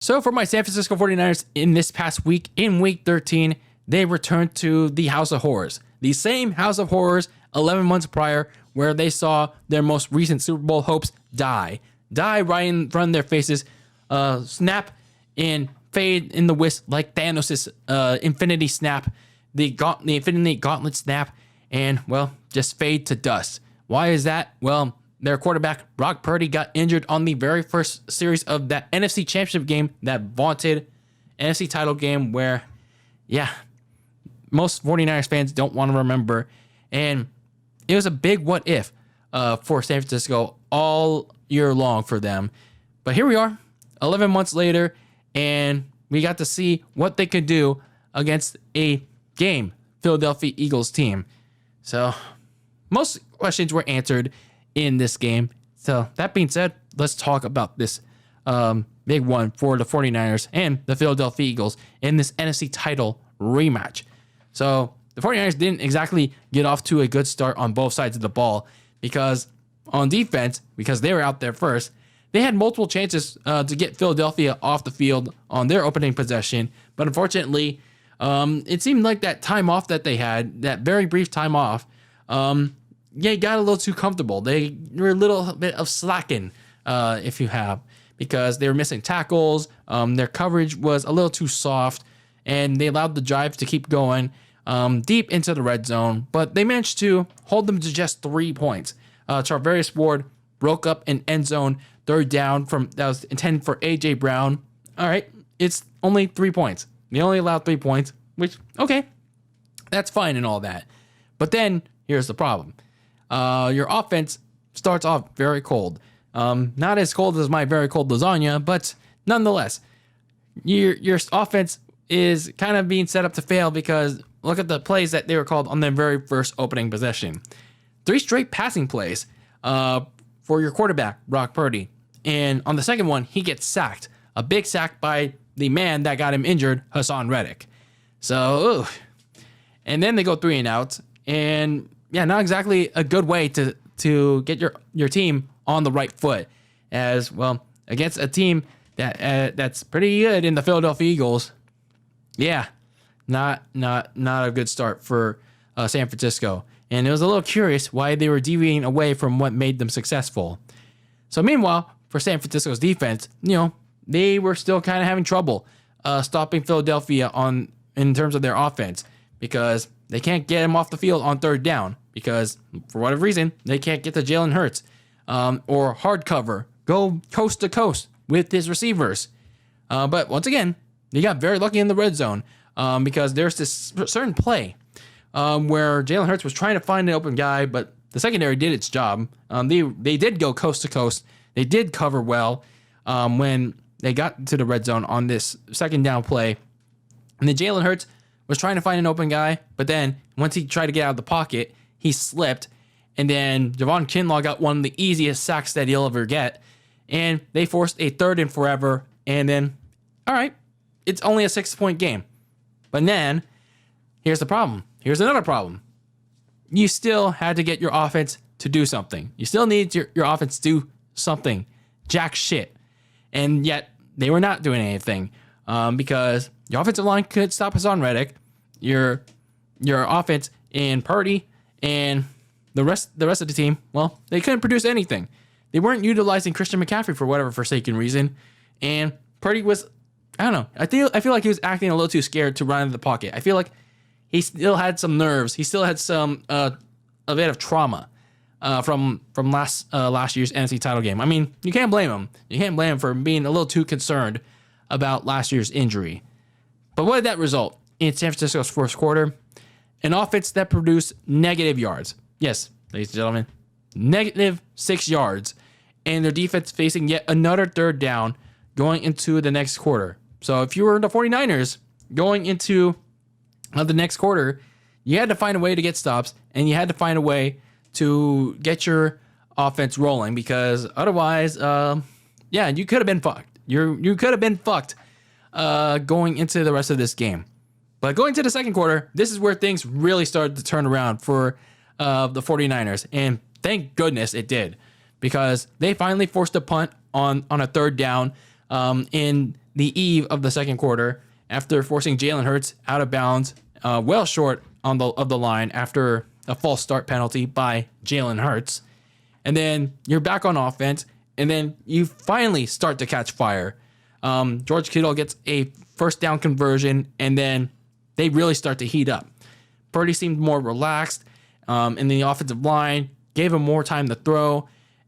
So for my San Francisco 49ers in this past week, in week 13, they returned to the House of Horrors. The same House of Horrors 11 months prior where they saw their most recent Super Bowl hopes die right in front of their faces, snap and fade in the whisk like Thanos' infinity snap, the infinity gauntlet snap, and, well, just fade to dust. Why is that? Well, their quarterback, Brock Purdy, got injured on the very first series of that NFC Championship game, that vaunted NFC title game where, yeah, most 49ers fans don't want to remember. And it was a big what if for San Francisco all year long for them. But here we are, 11 months later, and we got to see what they could do against a game Philadelphia Eagles team. So most questions were answered in this game. So that being said, let's talk about this big one for the 49ers and the Philadelphia Eagles in this NFC title rematch. So the 49ers didn't exactly get off to a good start on both sides of the ball because on defense, because they were out there first, they had multiple chances to get Philadelphia off the field on their opening possession. But unfortunately, it seemed like that time off that they had, that very brief time off, got a little too comfortable. They were a little bit of slacking, if you have, because they were missing tackles. Their coverage was a little too soft, and they allowed the drive to keep going deep into the red zone. But they managed to hold them to just 3 points. Charvarius Ward broke up an end zone third down that was intended for A.J. Brown. All right, it's only 3 points. They only allowed 3 points, which, okay, that's fine and all that. But then here's the problem. Your offense starts off very cold. Not as cold as my very cold lasagna, but nonetheless, your offense is kind of being set up to fail because look at the plays that they were called on their very first opening possession. 3 straight passing plays for your quarterback, Brock Purdy. And on the second one, he gets sacked. A big sack by the man that got him injured, Hassan Reddick. So, and then they go 3 and out. And yeah, not exactly a good way to get your team on the right foot. As well, against a team that's pretty good in the Philadelphia Eagles. Yeah, not a good start for San Francisco. And it was a little curious why they were deviating away from what made them successful. So meanwhile, for San Francisco's defense, they were still kind of having trouble stopping Philadelphia in terms of their offense because they can't get him off the field on third down because for whatever reason, they can't get to Jalen Hurts or hard cover, go coast to coast with his receivers. But once again, they got very lucky in the red zone because there's this certain play where Jalen Hurts was trying to find an open guy, but the secondary did its job. They did go coast to coast. They did cover well when they got to the red zone on this second down play. And then Jalen Hurts was trying to find an open guy, but then once he tried to get out of the pocket, he slipped. And then Javon Kinlaw got one of the easiest sacks that he'll ever get. And they forced a 3rd and forever. And then, all right, it's only a 6-point game. But then, here's the problem. Here's another problem. You still had to get your offense to do something. You still need your offense to do something. Jack shit. And yet, they were not doing anything. Because your offensive line could stop Hassan Reddick. Your offense and Purdy and the rest of the team, well, they couldn't produce anything. They weren't utilizing Christian McCaffrey for whatever forsaken reason. And Purdy was, I don't know. I feel like he was acting a little too scared to run into the pocket. I feel like he still had some nerves. He still had some a bit of trauma from last year's NFC title game. I mean, you can't blame him. You can't blame him for being a little too concerned about last year's injury. But what did that result in San Francisco's first quarter? An offense that produced negative yards. Yes, ladies and gentlemen, negative 6 yards. And their defense facing yet another third down going into the next quarter. So if you were the 49ers going into the next quarter, you had to find a way to get stops and you had to find a way to get your offense rolling because otherwise, you could have been fucked. You could have been fucked going into the rest of this game. But going to the second quarter, this is where things really started to turn around for the 49ers. And thank goodness it did because they finally forced a punt on a third down in the eve of the second quarter after forcing Jalen Hurts out of bounds, well short of the line after a false start penalty by Jalen Hurts. And then you're back on offense, and then you finally start to catch fire. George Kittle gets a first down conversion, and then they really start to heat up. Purdy seemed more relaxed in the offensive line, gave him more time to throw,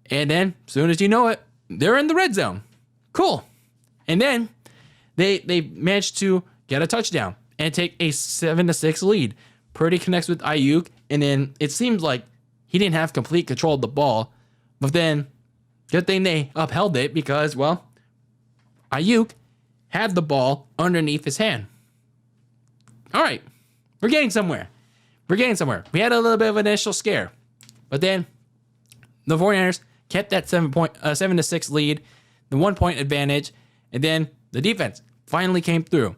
and then as soon as you know it, they're in the red zone. Cool. And then they managed to get a touchdown and take a 7-6 lead. Purdy connects with Ayuk, and then it seems like he didn't have complete control of the ball, but then good thing they upheld it because, well, Ayuk had the ball underneath his hand. All right, we're getting somewhere. We had a little bit of an initial scare, but then the 49ers kept that 7-6 lead, the 1 point advantage, and then the defense finally came through.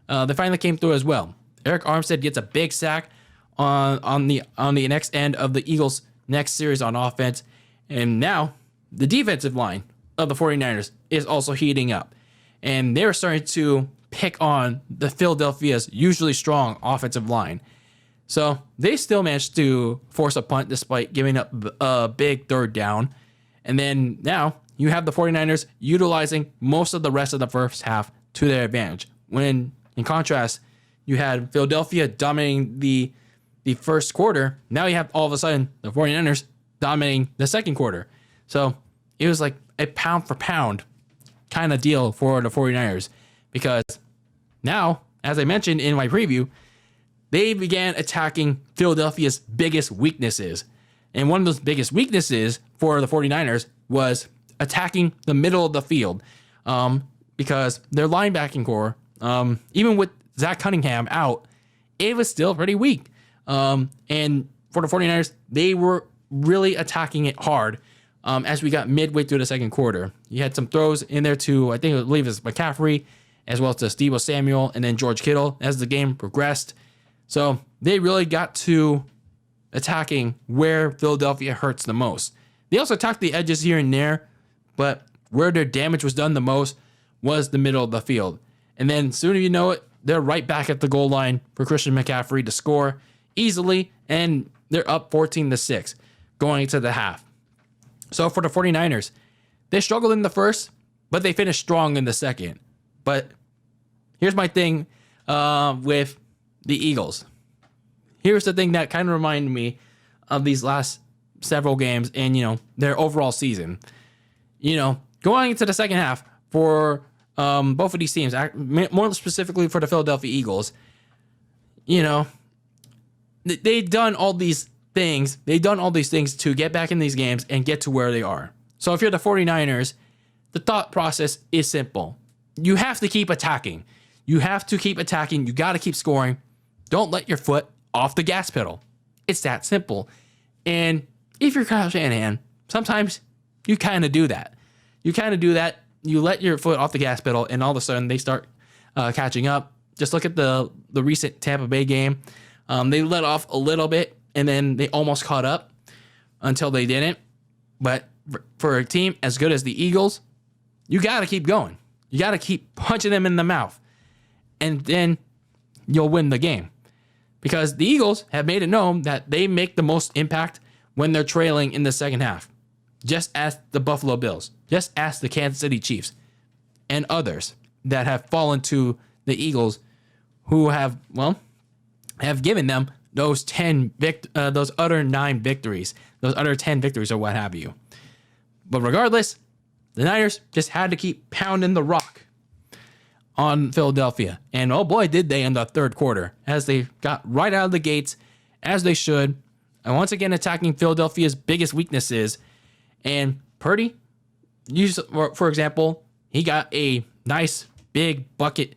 They finally came through as well. Eric Armstead gets a big sack on the next end of the Eagles' next series on offense, and now the defensive line of the 49ers is also heating up, and they're starting to pick on the Philadelphia's usually strong offensive line. So they still managed to force a punt despite giving up a big third down. And then now you have the 49ers utilizing most of the rest of the first half to their advantage. When in contrast, you had Philadelphia dominating the first quarter. Now you have all of a sudden the 49ers dominating the second quarter. So it was like a pound for pound kind of deal for the 49ers because now, as I mentioned in my preview, they began attacking Philadelphia's biggest weaknesses. And one of those biggest weaknesses for the 49ers was attacking the middle of the field because their linebacking core, even with Zach Cunningham out, it was still pretty weak. And for the 49ers, they were really attacking it hard as we got midway through the second quarter. You had some throws in there to, I believe it was McCaffrey, as well as to Deebo Samuel, and then George Kittle as the game progressed. So they really got to attacking where Philadelphia hurts the most. They also attacked the edges here and there, but where their damage was done the most was the middle of the field. And then soon as you know it, they're right back at the goal line for Christian McCaffrey to score easily, and they're up 14-6 going into the half. So for the 49ers, they struggled in the first, but they finished strong in the second. But here's my thing with the Eagles. Here's the thing that kind of reminded me of these last several games and, their overall season. Going into the second half for both of these teams, more specifically for the Philadelphia Eagles, they've done all these things. They've done all these things to get back in these games and get to where they are. So if you're the 49ers, the thought process is simple. You have to keep attacking. You got to keep scoring. Don't let your foot off the gas pedal. It's that simple. And if you're Kyle Shanahan, sometimes you kind of do that. You let your foot off the gas pedal, and all of a sudden they start catching up. Just look at the recent Tampa Bay game. They let off a little bit, and then they almost caught up until they didn't. But for a team as good as the Eagles, you got to keep going. You got to keep punching them in the mouth, and then you'll win the game. Because the Eagles have made it known that they make the most impact when they're trailing in the second half. Just ask the Buffalo Bills. Just ask the Kansas City Chiefs and others that have fallen to the Eagles who have given them those those other 9 victories, those other 10 victories or what have you. But regardless, the Niners just had to keep pounding the rock on Philadelphia. And oh boy, did they in the third quarter as they got right out of the gates as they should. And once again, attacking Philadelphia's biggest weaknesses. And Purdy, for example, he got a nice big bucket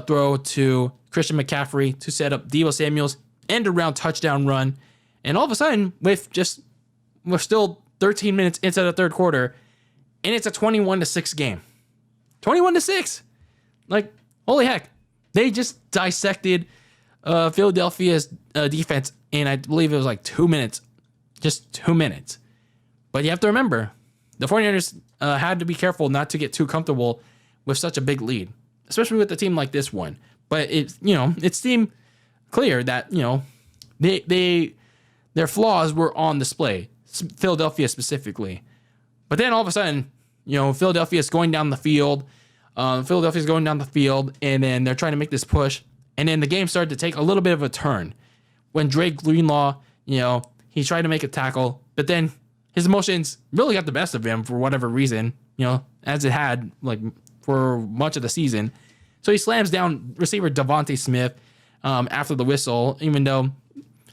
throw to Christian McCaffrey to set up Deebo Samuel's end-around touchdown run. And all of a sudden, we're still 13 minutes into the third quarter, and it's a 21-6 game. 21-6. Like, holy heck. They just dissected Philadelphia's defense in, I believe it was like 2 minutes. Just 2 minutes. But you have to remember, the 49ers had to be careful not to get too comfortable with such a big lead, especially with a team like this one. But it seemed clear that, their flaws were on display, Philadelphia specifically. But then all of a sudden, Philadelphia's going down the field. Philadelphia's going down the field, and then they're trying to make this push. And then the game started to take a little bit of a turn when Drake Greenlaw, he tried to make a tackle, but then his emotions really got the best of him for whatever reason, as it had like for much of the season. So he slams down receiver Devontae Smith after the whistle, even though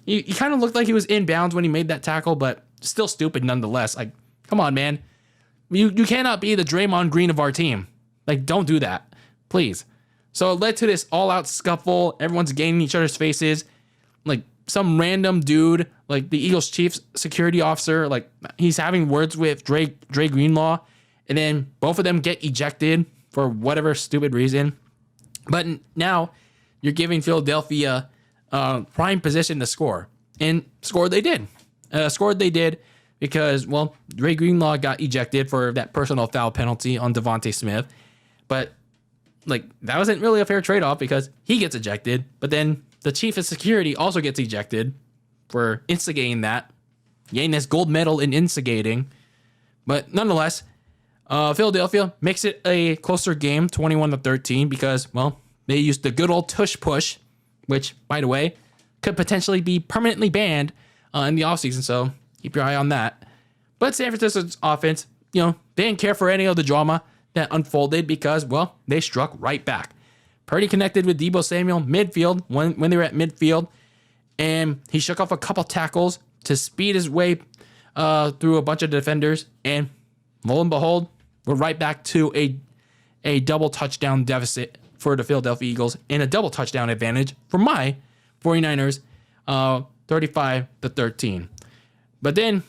he kind of looked like he was in bounds when he made that tackle, but still stupid nonetheless. Like, come on, man. You cannot be the Draymond Green of our team. Like, don't do that, please. So it led to this all-out scuffle. Everyone's gaining each other's faces. Like, some random dude, like the Eagles' chief security officer, like he's having words with Dre Greenlaw, and then both of them get ejected for whatever stupid reason. But now you're giving Philadelphia prime position to score, and scored they did. Because, well, Dre Greenlaw got ejected for that personal foul penalty on Devontae Smith, but like that wasn't really a fair trade-off because he gets ejected, but then the chief of security also gets ejected for instigating that, getting this gold medal in instigating. But nonetheless, Philadelphia makes it a closer game, 21-13, because, well, they used the good old tush push, which, by the way, could potentially be permanently banned in the offseason, so keep your eye on that. But San Francisco's offense, they didn't care for any of the drama that unfolded because, well, they struck right back. Purdy connected with Deebo Samuel midfield when they were at midfield, and he shook off a couple tackles to speed his way through a bunch of defenders, and lo and behold, we're right back to a double touchdown deficit for the Philadelphia Eagles and a double touchdown advantage for my 49ers, 35-13. But then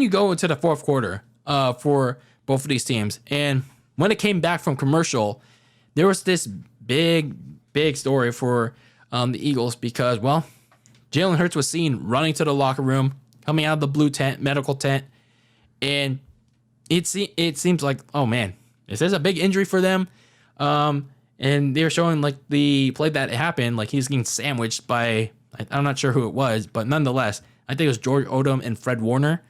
you go into the fourth quarter for both of these teams, and when it came back from commercial, there was this big story for the Eagles because, well, Jalen Hurts was seen running to the locker room, coming out of the blue tent, medical tent, and it seems like, oh man, is this a big injury for them? And they were showing like the play that happened, like he's getting sandwiched by, I'm not sure who it was, but nonetheless, I think it was George Odom and Fred Warner.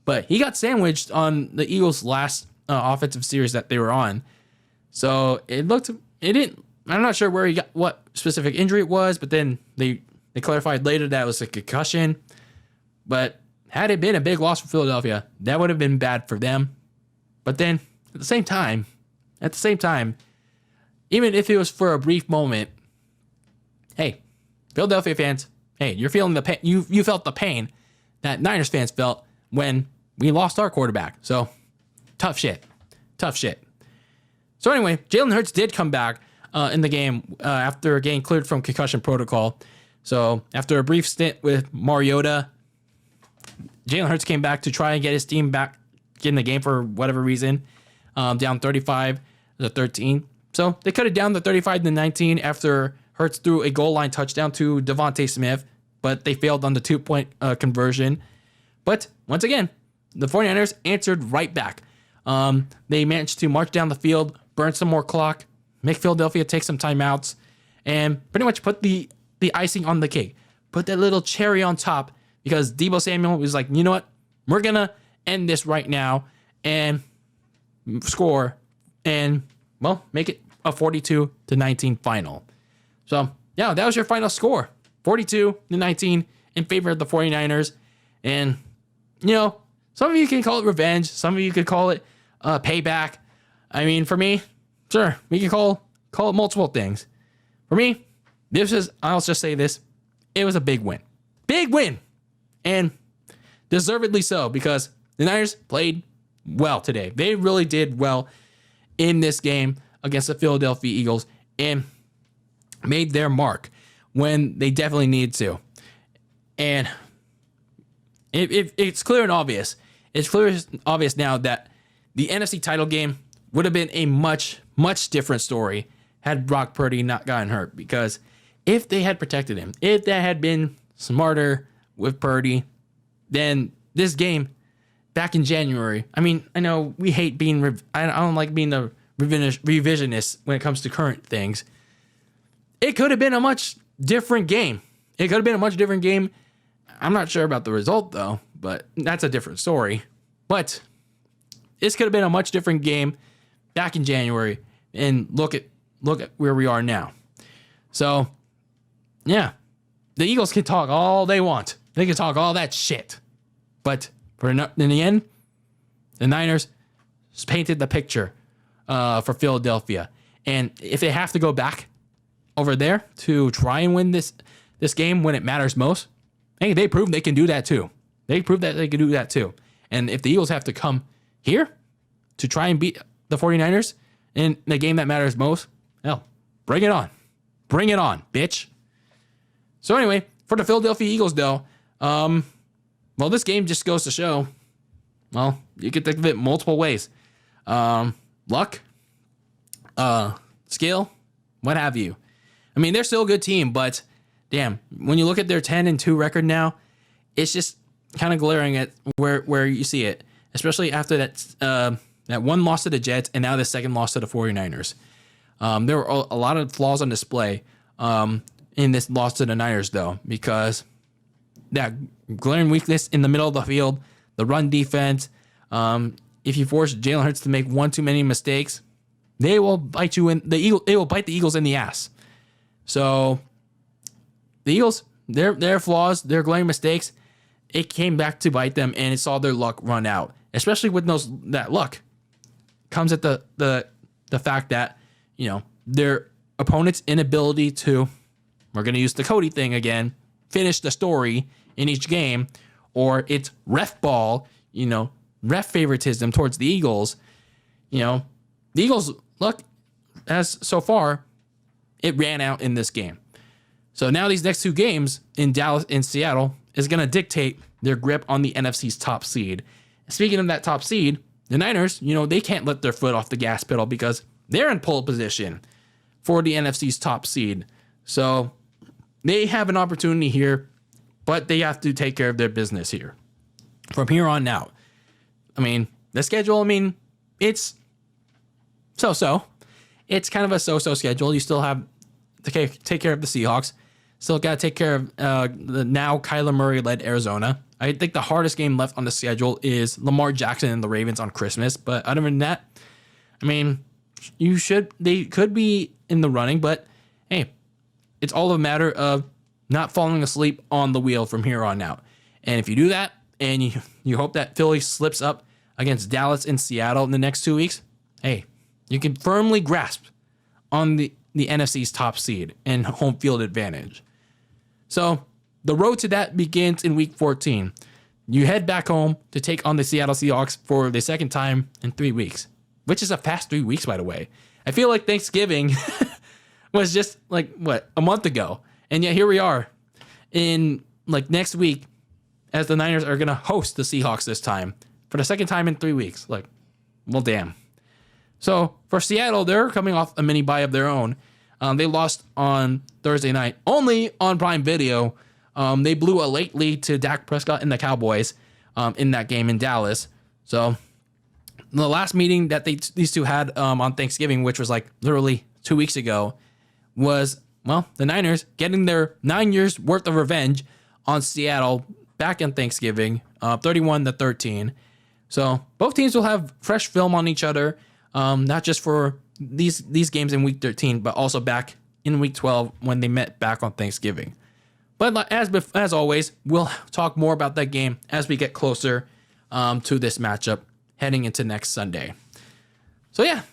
But he got sandwiched on the Eagles' last offensive series that they were on. So I'm not sure where he got, what specific injury it was, but then they clarified later that it was a concussion. But had it been a big loss for Philadelphia, that would have been bad for them. But then at the same time, even if it was for a brief moment, hey, Philadelphia fans, hey, you're feeling the pain. You felt the pain that Niners fans felt when we lost our quarterback. So tough shit. So anyway, Jalen Hurts did come back in the game after getting cleared from concussion protocol. So after a brief stint with Mariota, Jalen Hurts came back to try and get his team back in the game for whatever reason, down 35-13. So they cut it down to 35-19 after Hurts threw a goal line touchdown to Devontae Smith, but they failed on the 2-point conversion. But once again, the 49ers answered right back. They managed to march down the field, burn some more clock, make Philadelphia take some timeouts, and pretty much put the icing on the cake. Put that little cherry on top because Deebo Samuel was like, you know what? We're going to end this right now and score and, well, make it a 42-19 final. So, yeah, that was your final score. 42-19 in favor of the 49ers. And, some of you can call it revenge. Some of you could call it payback. I mean, for me, sure, we can call it multiple things. For me, I'll just say this. It was a big win. Big win. And deservedly so because the Niners played well today. They really did well in this game against the Philadelphia Eagles and made their mark when they definitely needed to. And it's clear and obvious. It's clear and obvious now that the NFC title game would have been a much, much different story had Brock Purdy not gotten hurt. Because if they had protected him, if they had been smarter with Purdy, then this game back in January, I mean, I know we hate being, I don't like being the revisionist when it comes to current things. It could have been a much different game. I'm not sure about the result though, but that's a different story. But this could have been a much different game back in January, and look at where we are now. So, yeah, the Eagles can talk all they want. They can talk all that shit. But in the end, the Niners painted the picture for Philadelphia. And if they have to go back over there to try and win this game when it matters most, hey, they proved they can do that too. And if the Eagles have to come here to try and beat the 49ers in the game that matters most, hell, bring it on. Bring it on, bitch. So anyway, for the Philadelphia Eagles though, well, this game just goes to show, well, you can think of it multiple ways. Luck, skill, what have you. I mean, they're still a good team, but damn, when you look at their 10-2 record now, it's just kind of glaring at where you see it, especially after that one loss to the Jets and now the second loss to the 49ers. There were a lot of flaws on display in this loss to the Niners, though, because that glaring weakness in the middle of the field, the run defense, if you force Jalen Hurts to make one too many mistakes, they will bite you in they will bite the Eagles in the ass. So the Eagles, their flaws, their glaring mistakes, it came back to bite them, and it saw their luck run out. Especially with that luck comes at the fact that, you know, their opponent's inability to, we're going to use the Cody thing again, finish the story in each game, or it's ref ball, you know, ref favoritism towards the Eagles. You know, the Eagles' luck as so far, it ran out in this game. So now these next two games in Dallas and Seattle is going to dictate their grip on the NFC's top seed. Speaking of that top seed, the Niners, you know, they can't let their foot off the gas pedal because they're in pole position for the NFC's top seed. So they have an opportunity here, but they have to take care of their business here. From here on out, I mean, the schedule, it's so-so. It's kind of a so-so schedule. You still have to take care of the Seahawks. Still got to take care of the now Kyler Murray-led Arizona. I think the hardest game left on the schedule is Lamar Jackson and the Ravens on Christmas. But other than that, I mean, they could be in the running, but hey, it's all a matter of not falling asleep on the wheel from here on out. And if you do that, and you hope that Philly slips up against Dallas and Seattle in the next 2 weeks, hey, you can firmly grasp on the NFC's top seed and home field advantage. So the road to that begins in week 14. You head back home to take on the Seattle Seahawks for the second time in 3 weeks, which is a fast 3 weeks, by the way. I feel like Thanksgiving was just like, a month ago. And yet here we are in next week as the Niners are going to host the Seahawks this time for the second time in 3 weeks. Well, damn. So for Seattle, they're coming off a mini bye of their own. They lost on Thursday night, only on Prime Video. They blew a late lead to Dak Prescott and the Cowboys in that game in Dallas. So the last meeting that these two had on Thanksgiving, which was literally 2 weeks ago, was, the Niners getting their 9 years worth of revenge on Seattle back on Thanksgiving, 31-13. So both teams will have fresh film on each other, not just for these games in week 13, but also back in week 12 when they met back on Thanksgiving. But as always, we'll talk more about that game as we get closer to this matchup heading into next Sunday. So yeah,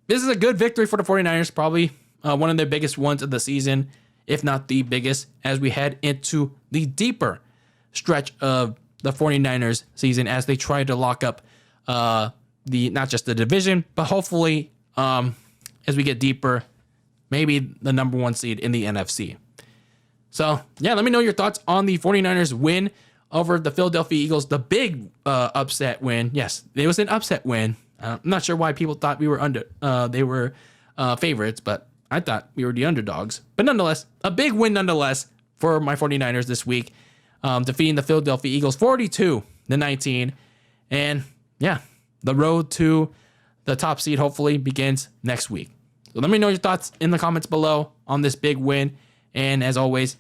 this is a good victory for the 49ers, probably one of their biggest ones of the season, if not the biggest, as we head into the deeper stretch of the 49ers season as they try to lock up not just the division, but hopefully as we get deeper, maybe the number one seed in the NFC. So, yeah, let me know your thoughts on the 49ers win over the Philadelphia Eagles, the big upset win. Yes, it was an upset win. I'm not sure why people thought we were they were favorites, but I thought we were the underdogs. But nonetheless, a big win nonetheless for my 49ers this week, defeating the Philadelphia Eagles 42-19. And, yeah, the road to the top seed hopefully begins next week. So let me know your thoughts in the comments below on this big win. And as always,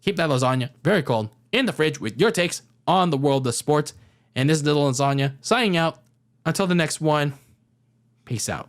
keep that lasagna very cold in the fridge with your takes on the world of sports. And this is DylanLasagna signing out. Until the next one, peace out.